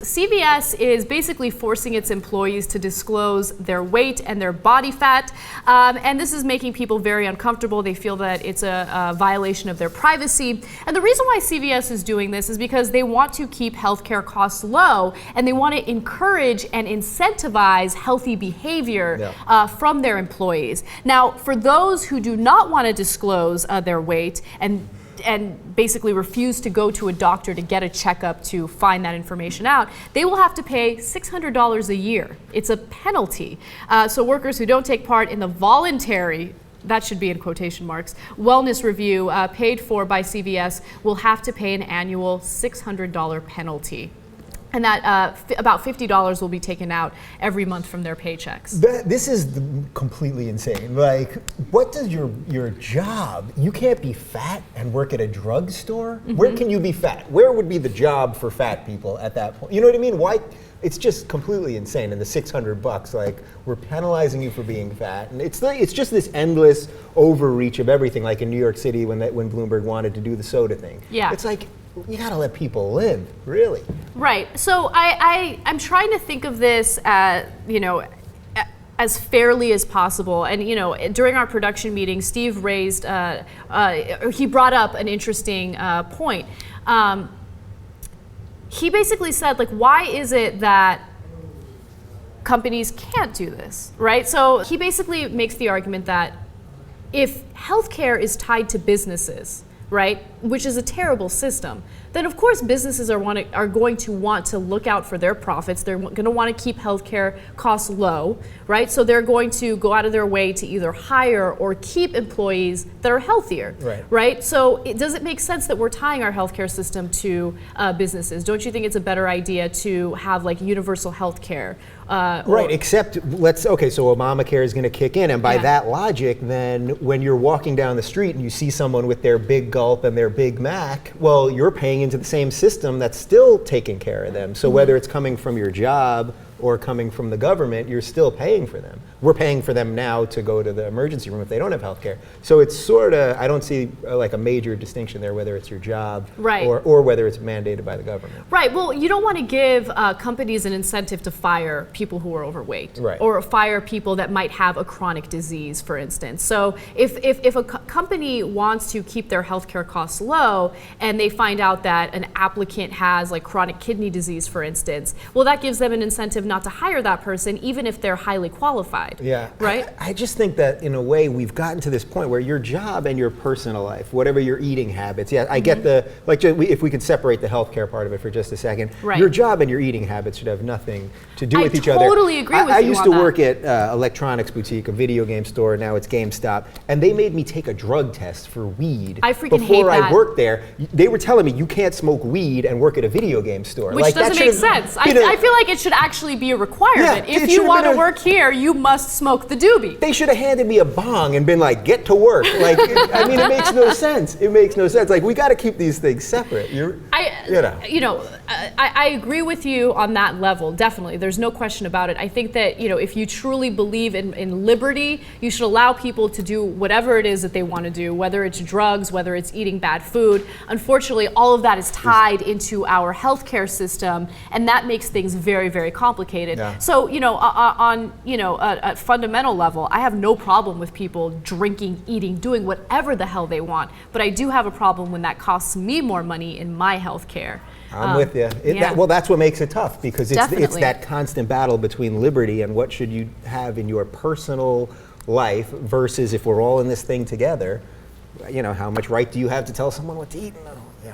CVS is basically forcing its employees to disclose their weight and their body fat, and this is making people very uncomfortable. They feel that it's a violation of their privacy. And the reason why CVS is doing this is because they want to keep healthcare costs low, and they want to encourage and incentivize healthy behavior from their employees. Now, for those who do not want to disclose their weight and basically refuse to go to a doctor to get a checkup to find that information out, they will have to pay $600 a year. It's a penalty. So workers who don't take part in the voluntary, that should be in quotation marks, wellness review paid for by CVS will have to pay an annual $600 penalty. And that about $50 will be taken out every month from their paychecks. This is completely insane. Like, what does your job? You can't be fat and work at a drugstore? Mm-hmm. Where can you be fat? Where would be the job for fat people at that point? You know what I mean? Why? It's just completely insane. And the $600, like, we're penalizing you for being fat, and it's just this endless overreach of everything. Like in New York City when Bloomberg wanted to do the soda thing. Yeah. It's like, you gotta let people live, really. Right. So I'm trying to think of this, as fairly as possible. And during our production meeting, Steve raised, he brought up an interesting point. He basically said, like, why is it that companies can't do this, right? So he basically makes the argument that if healthcare is tied to businesses, right, which is a terrible system, then of course businesses are going to want to look out for their profits. They're going to want to keep healthcare costs low, right? So they're going to go out of their way to either hire or keep employees that are healthier, right? So does it make sense that we're tying our healthcare system to businesses? Don't you think it's a better idea to have like universal healthcare? Right, except so Obamacare is going to kick in, and by that logic, then when you're walking down the street and you see someone with their Big Gulp and their Big Mac, well, you're paying into the same system that's still taking care of them. So whether it's coming from your job or coming from the government, you're still paying for them. We're paying for them now to go to the emergency room if they don't have health care. So it's sort of, I don't see like a major distinction there, whether it's your job or whether it's mandated by the government. Right, well, you don't want to give companies an incentive to fire people who are overweight or fire people that might have a chronic disease, for instance. So if a company wants to keep their healthcare costs low and they find out that an applicant has like chronic kidney disease, for instance, well, that gives them an incentive not to hire that person, even if they're highly qualified. Yeah, right. I just think that in a way we've gotten to this point where your job and your personal life, whatever your eating habits, I get if we could separate the healthcare part of it for just a second, your job and your eating habits should have nothing to do with each other. I totally agree with you on that. I used to work at electronics boutique, a video game store, now it's GameStop, and they made me take a drug test for weed. I freaking hate that. Before I worked there, they were telling me you can't smoke weed and work at a video game store. Which doesn't make sense. I feel like it should actually be a requirement. If you want to work here, you must smoke the doobie. They should have handed me a bong and been like, get to work. Like, I mean, it makes no sense. It makes no sense. Like, we got to keep these things separate. I agree with you on that level, definitely. There's no question about it. I think that, if you truly believe in liberty, you should allow people to do whatever it is that they want to do, whether it's drugs, whether it's eating bad food. Unfortunately, all of that is tied into our healthcare system, and that makes things very, very complicated. So, on a fundamental level, I have no problem with people drinking, eating, doing whatever the hell they want, but I do have a problem when that costs me more money in my healthcare. I'm with you. That's what makes it tough, because it's that constant battle between liberty and what should you have in your personal life versus if we're all in this thing together, how much right do you have to tell someone what to eat? No.